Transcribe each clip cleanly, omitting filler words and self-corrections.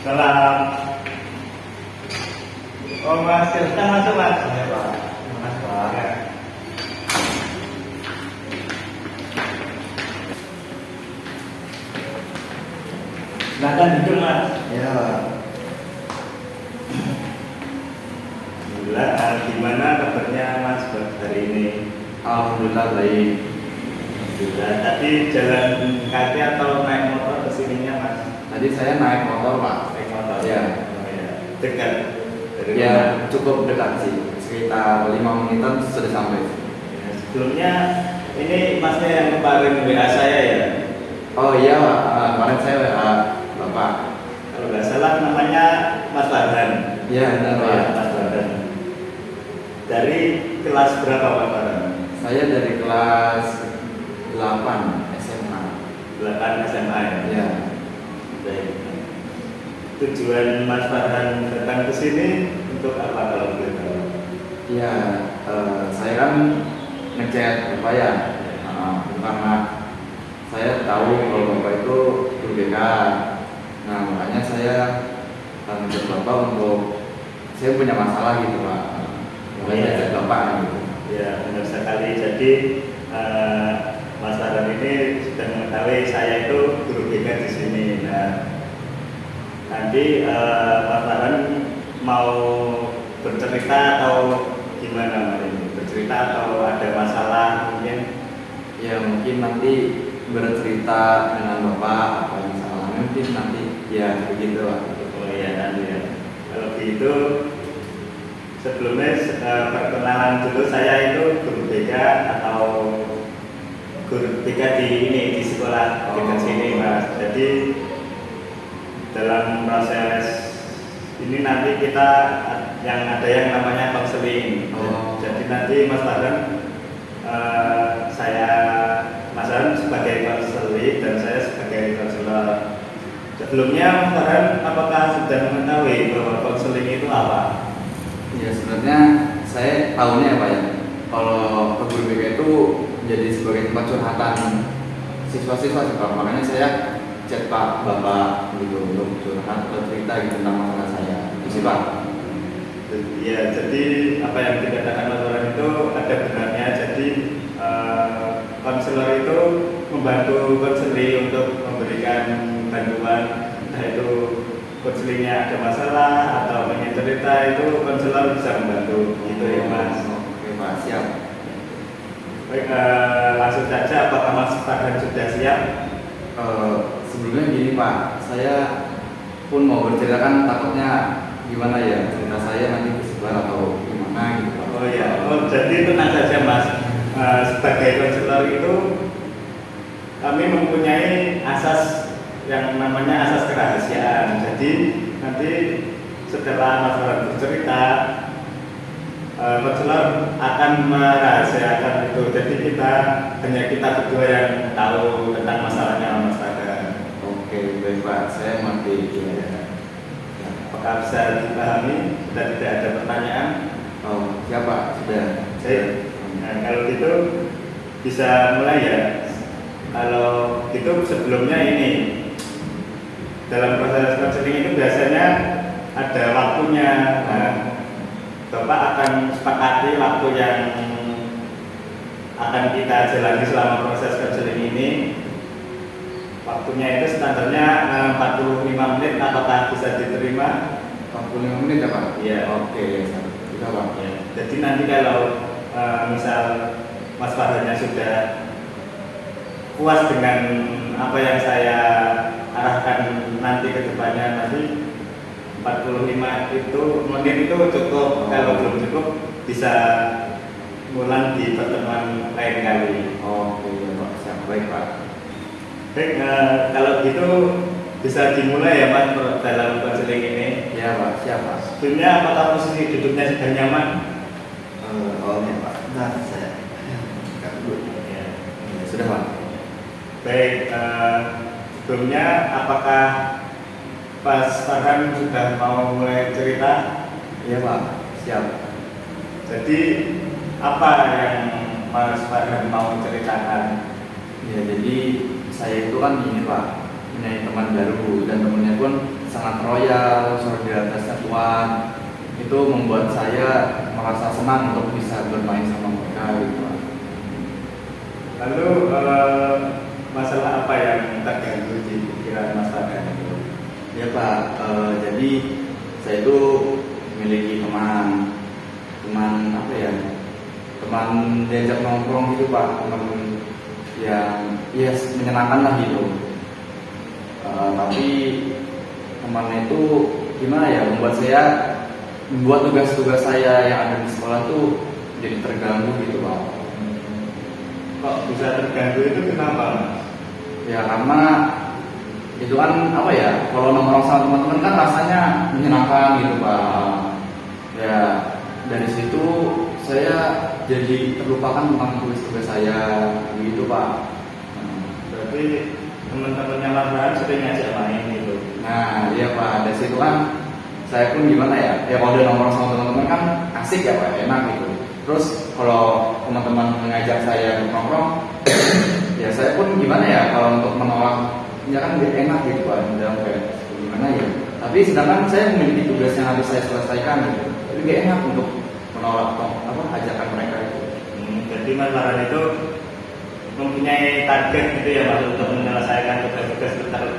Salam. Oh Mas, silahkan masuk Mas. Ya Pak. Mas Pak. Ya. Silahkan duduk Mas. Ya, Alhamdulillah. Gimana kabarnya Mas buat hari ini? alhamdulillah baik. Alhamdulillah. Tadi jalan kaki atau naik motor kesininya Mas? Tadi saya naik motor, Pak. Naik motor. Ya. Oh, ya. Dekat. Dari Ya, rumah. cukup dekat sih. Sekitar 5 menitan sudah sampai. Ya, sebelumnya ini Masnya yang kemarin WA saya ya. Oh iya, Pak. Kemarin saya WA Bapak. Kalau nggak salah namanya Mas Farhan. Ya, benar, Oh, Pak. ya, Mas Farhan. Dari kelas berapa Pak Farhan? Saya dari kelas 8 SMA. 8 SMA ya. Ya. Baik. Tujuan Mas Farhan datang ke sini untuk apa kalau boleh tahu? Ya, saya kan ngechat Bapak ya. Karena saya tahu kalau Bapak itu guru BK. Nah, makanya saya ngechat Bapak untuk saya punya masalah gitu, Pak. Makanya saya chat Bapak gitu. Ya benar sekali. Jadi Mas Farhan ini sudah mengetahui saya itu guru BK di sini. Nah, nanti Mas Farhan mau bercerita atau gimana Mas ini? Bercerita atau ada masalah mungkin? Ya mungkin nanti bercerita dengan Bapak apa yang salah, mungkin nanti ya begitu, Pak. Oh iya nanti ya. Kalau gitu sebelumnya perkenalan dulu, saya itu guru BK atau guru BK di sekolah dekat sini Mas. Jadi dalam proses ini nanti kita ada yang namanya konseling. Oh. Jadi nanti Mas Farhan Mas Farhan sebagai konseling dan saya sebagai konselor. Sebelumnya Mas Farhan apakah sudah mengetahui bahwa konseling itu apa? Ya sebenarnya saya tahunya ya, Pak ya. Kalau ke guru BK itu jadi sebagai tempat curhatan siswa-siswa sih, Pak. Makanya saya chat Pak Bapak gitu untuk curhat atau cerita gitu tentang masalah saya. Itu sih, Pak. Ya, jadi apa yang dikatakan Mas Farhan itu ada benarnya. Jadi konselor itu membantu konseli untuk memberikan bantuan, entah itu konselingnya ada masalah atau ingin cerita, itu konselor bisa membantu. Gitu ya Mas. Oke, Pak, siap. Baik, langsung saja, apakah Mas Farhan sudah siap? Sebelumnya gini, Pak, saya pun mau bercerita kan takutnya gimana ya cerita saya nanti kesebar atau gimana gitu, Pak. Oh ya, jadi tenang saja Mas. Sebagai konselor itu kami mempunyai asas yang namanya asas kerahasiaan. Jadi nanti setelah Mas Farhan bercerita, konselor akan merahasiakan itu. Jadi hanya kita berdua yang tahu tentang masalahnya Mas Farhan. Oke, baik, Pak, saya mengerti. Ya. Apakah bisa dipahami? Sudah tidak ada pertanyaan? Oh, siapa? Sudah. Baik. Nah, kalau gitu bisa mulai ya. Kalau gitu sebelumnya ini dalam proses konseling itu biasanya ada waktunya. Nah, Bapak akan sepakati waktu yang akan kita jalani selama proses konseling ini. Waktunya itu standarnya 45 menit. Apakah bisa diterima? 45 menit ya, Pak? Iya. Oke, bisa, Pak. Ya. Jadi nanti kalau misal Mas Farhannya sudah puas dengan apa yang saya arahkan nanti ke depannya, nanti 45 itu menit itu cukup. Kalau belum cukup bisa ngulang di pertemuan lain kali. Oke, ya, Pak. Siap, baik, Pak. Baik, kalau gitu bisa dimulai ya Mas dalam konseling ini. Ya, Pak. Siap, Pak. Sebelumnya apakah posisi duduknya sudah nyaman? Oh, ya, Pak. Bentar, saya buka dulu. Ya. Sudah, Pak. Baik, sebelumnya apakah Mas Farhan sudah mau mulai cerita? Iya, Pak. Siap. Jadi apa yang Mas Farhan mau ceritakan? Ya, jadi saya itu kan ini, Pak, punya teman baru dan temennya pun sangat sangat royal, solidaritasnya kuat. Itu membuat saya merasa senang untuk bisa bermain sama mereka gitu. Lalu masalah apa yang terganggu di pikiran Mas Farhan itu? Ya Pak, jadi saya itu memiliki teman apa ya? Teman diajak nongkrong gitu Pak, teman yang ya menyenangkan lah gitu. Tapi temannya itu gimana ya, membuat tugas-tugas saya yang ada di sekolah tuh jadi terganggu gitu Pak. Kok bisa terganggu itu kenapa? Ya karena itu kan apa ya, kalau nongkrong sama teman-teman kan rasanya menyenangkan gitu Pak. Ya dari situ saya jadi terlupakan tentang tugas-tugas saya gitu Pak. Berarti teman-temannya Mas Farhan sering ngajak main gitu. Nah iya Pak, dari situ kan saya pun gimana ya, kalau udah nongkrong sama teman-teman kan asik ya Pak, enak gitu. Terus kalau teman-teman mengajak saya untuk nongkrong, ya saya pun gimana ya, kalau untuk menolak, ya kan gak enak gitu Pak, dalam kayak gimana ya. Tapi sedangkan saya memiliki tugas yang harus saya selesaikan gitu, tapi gak enak untuk menolak ajakan mereka itu. Jadi Mas Farhan itu mempunyai target gitu ya Mas untuk menyelesaikan tugas-tugas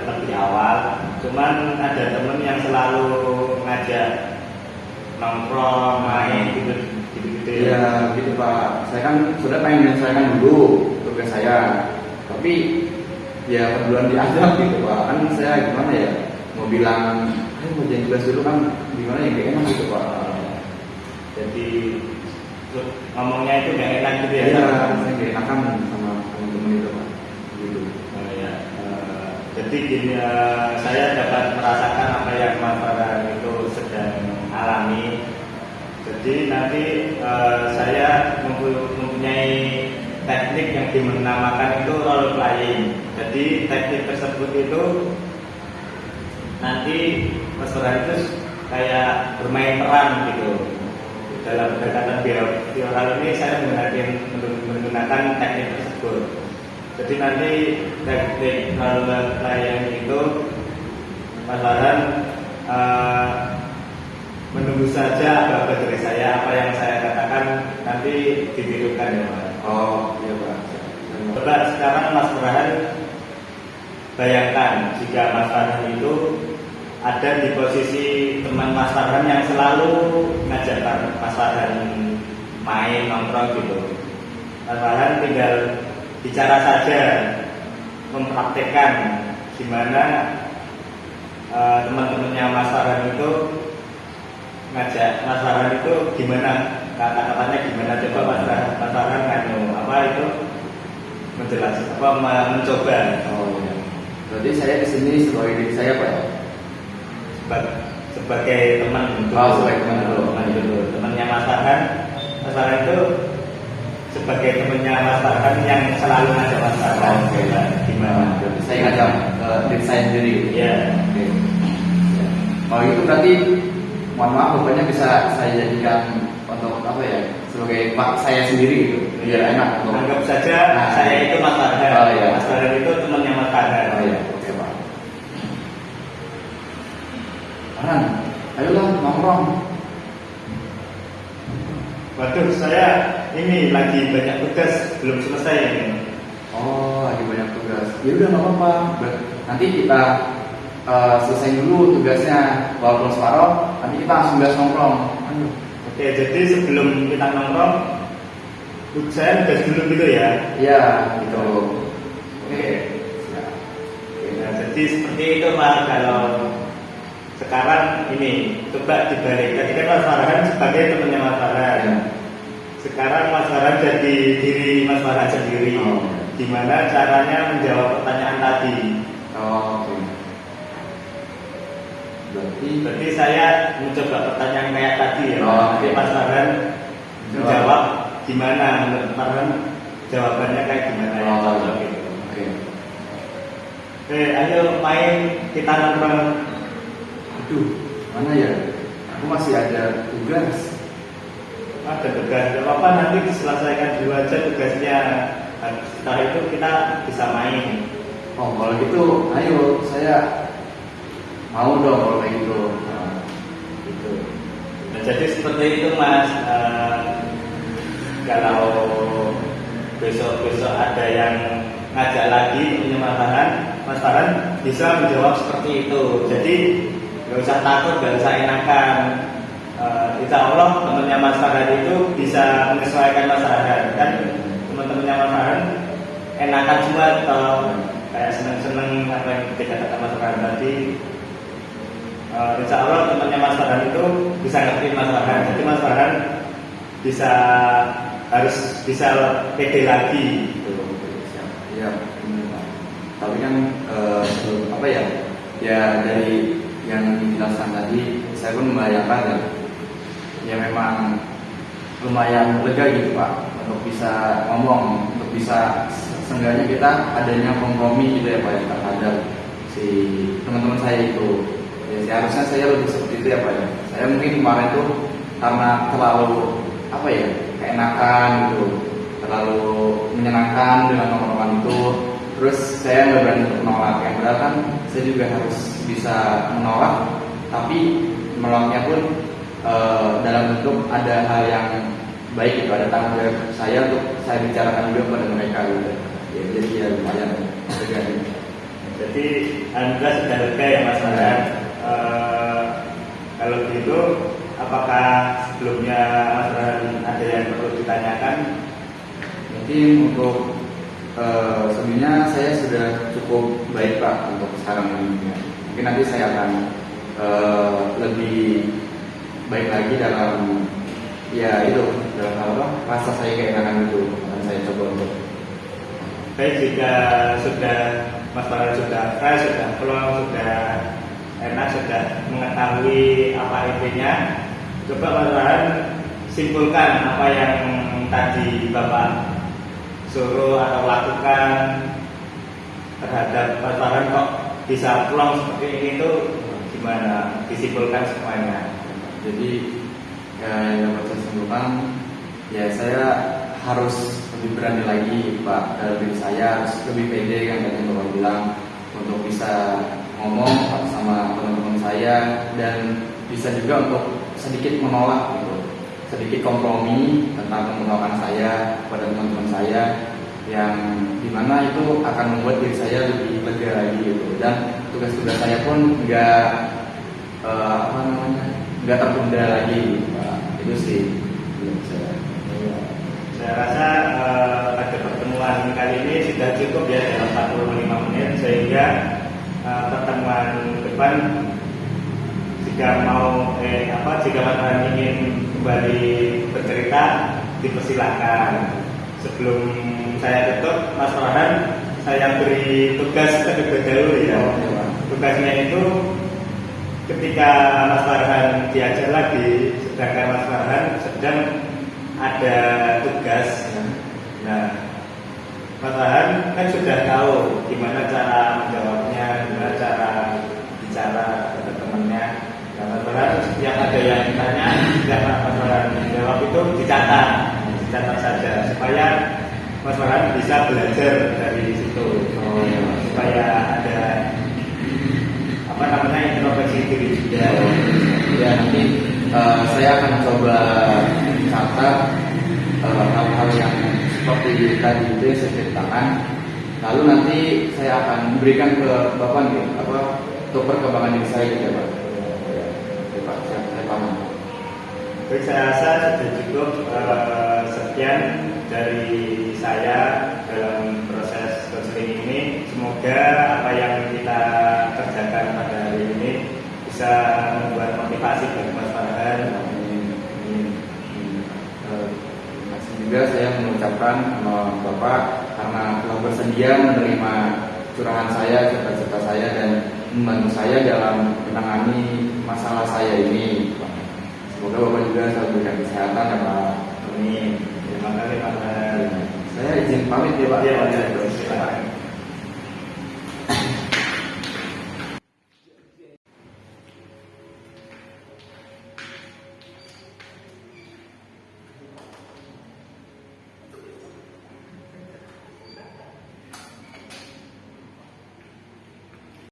lebih awal. Cuman ada temen yang selalu ngajak nongkrong, main gitu. Iya gitu Pak. Saya kan sudah pengen menyelesaikan dulu tugas saya, tapi ya kebetulan diajak gitu Pak. Kan saya gimana ya, mau bilang, mau jadi tugas dulu kan gimana ya, gak enak gitu Pak. Jadi ngomongnya itu gak enak gitu ya? Iya, saya gak enakan sama temen itu Pak. Gitu. Jadi gini, saya dapat merasakan apa yang Mas Farhan itu sedang alami. Jadi nanti saya mempunyai teknik yang dinamakan itu role playing. Jadi teknik tersebut itu nanti Mas Farhan itu kayak bermain peran gitu. Dalam pendekatan behavioral ini saya menggunakan teknik tersebut. Jadi nanti teknik role playing itu Mas Farhan menunggu saja apa dari saya, apa yang saya katakan nanti ditirukan ya Pak. Oh iya Pak. Coba sekarang Mas Farhan bayangkan jika Mas Farhan itu ada di posisi teman Mas Farhan yang selalu ngajak Mas Farhan main nongkrong gitu. Mas Farhan tinggal bicara saja, mempraktekkan gimana teman-temannya Mas Farhan itu ngajak Mas Farhan itu gimana, kata-katanya gimana, coba Mas Farhan apa itu menjelaskan mencoba. Oh iya. Berarti saya di sini sebagai diri saya Pak ya? Sebagai teman sebagai teman dulu. Temannya Mas Farhan itu sebagai temannya Mas Farhan yang selalu ngajak Mas Farhan. Oke. Gimana? Berarti saya ngajak diri saya sendiri. Iya. Oke. Kalau itu berarti mohon maaf Bapaknya bisa saya jadikan untuk apa ya, sebagai Pak saya sendiri gitu, biar enak untuk anggap saja saya itu Mas Farhan. Oh, iya. Mas Farhan itu temannya Mas Farhan. Oh iya, oke Pak. Farhan, ayolah nongkrong. Waduh, saya ini lagi banyak tugas belum selesai ini. Oh, lagi banyak tugas. Ya udah nggak apa-apa. Nanti kita selesai dulu tugasnya, walaupun separuh. Nanti kita langsung gas nongkrong. Ayo. Oke, jadi sebelum kita nongkrong, saya gas dulu gitu ya? Iya, gitu. Oke. Nah, jadi seperti itu Mas. Kalau sekarang ini coba dibalik. Tadi kan Mas Farhan sebagai temannya Mas Farhan. Ya. Sekarang Mas Farhan jadi diri Mas Farhan sendiri. Oh. Gimana caranya menjawab pertanyaan tadi? Oh, oke. Berarti saya mencoba pertanyaan kayak tadi ya. Oh, Nanti Mas Farhan menjawab gimana menurut Farhan, jawabannya kayak gimana ya? Oh, gitu. Oke. Ayo main, kita nongkrong. Aduh, mana ya? Aku masih ada tugas. Ada tugas, gak apa-apa, nanti diselesaikan dulu aja tugasnya. Setelah itu kita bisa main. Oh, kalau gitu, ayo saya mau dong kalau kayak gitu. Gitu. Nah, jadi seperti itu Mas. Kalau besok ada yang ngajak lagi punya Mas Farhan bisa menjawab seperti itu. Jadi nggak usah takut, nggak usah enakan. Insya Allah temannya Mas Farhan itu bisa menyesuaikan Mas Farhan. Kan teman-temannya Mas Farhan enakan semua atau kayak seneng-seneng apa yang dikatakan Mas Farhan tadi. Insya Allah temannya Mas Farhan itu bisa ngerti Mas Farhan. Jadi Mas Farhan harus bisa pede lagi. Ya, tapi kan apa ya? Ya dari yang dijelaskan tadi, saya pun membayangkan ya memang lumayan lega gitu Pak, untuk bisa ngomong, untuk bisa seenggaknya kita adanya kompromi gitu ya Pak ya, terhadap si teman-teman saya itu. Ya seharusnya saya lebih seperti itu ya Pak ya. Saya mungkin kemarin itu karena terlalu apa ya, keenakan gitu, terlalu menyenangkan dengan omongan itu, terus saya nggak berani untuk menolak. Yang benar kan saya juga harus bisa menolak, tapi menolaknya pun dalam bentuk ada hal yang baik gitu, ada tanggung jawab saya untuk saya bicarakan juga pada mereka gitu. Ya, jadi ya lumayan lega. Jadi Anda sudah lega ya Mas Farhan. Kalau begitu, apakah sebelumnya Mas Farhan ada yang perlu ditanyakan? Mungkin untuk sebenarnya saya sudah cukup baik Pak untuk sekarang ini. Mungkin nanti saya akan lebih baik lagi dalam ya itu, dalam hal apa, rasa saya keenakan itu akan saya coba untuk. Baik, jika sudah Mas Farhan sudah fresh, sudah plong, sudah enak, sudah mengetahui apa intinya, coba Mas Farhan simpulkan apa yang tadi Bapak suruh atau lakukan terhadap Mas Farhan kok bisa plong seperti ini tuh gimana? Disimpulkan semuanya. Jadi ya, yang dapat saya simpulkan ya, saya harus lebih berani lagi Pak dalam diri saya, harus lebih pede kan tadi Bapak bilang, untuk bisa ngomong sama teman-teman saya dan bisa juga untuk sedikit menolak gitu, sedikit kompromi tentang penolakan saya kepada teman-teman saya, yang dimana itu akan membuat diri saya lebih lega lagi gitu, dan tugas-tugas saya pun nggak tertunda lagi Pak. Itu sih saya rasa pada pertemuan kali ini sudah cukup ya, dalam 45 menit, sehingga pertemuan depan jika jika Mas Farhan ingin kembali bercerita dipersilahkan. Sebelum saya tutup, Mas Farhan, saya beri tugas terlebih dahulu ya. Tugasnya itu ketika Mas Farhan diajak lagi, sedangkan Mas Farhan sedang ada tugas. Nah, Mas Farhan kan sudah tahu gimana cara menjawabnya, gimana cara bicara ke temannya. Nah, Mas Farhan yang ada yang ditanya, yang Mas Farhan jawab itu dicatat saja supaya Mas Farhan bisa belajar dari situ. Supaya ada introspeksi diri juga. Ya nanti saya akan coba catat hal-hal yang seperti tadi itu yang saya ceritakan. Lalu nanti saya akan berikan ke Bapak nih, untuk perkembangan diri saya gitu ya Pak. Ya Pak, saya paham. Baik, saya rasa sudah cukup sekian dari saya dalam proses konseling ini. Semoga apa yang kita kerjakan pada hari ini bisa membuat motivasi bagi Mas Farhan. Juga saya mengucapkan sama Bapak karena telah bersedia menerima curahan saya, cerita-cerita saya, dan membantu saya dalam menangani masalah saya ini. Semoga Bapak juga selalu berikan kesehatan ya Pak. Amin. Terima kasih Pak. Saya izin pamit ya Pak. Ya, silakan.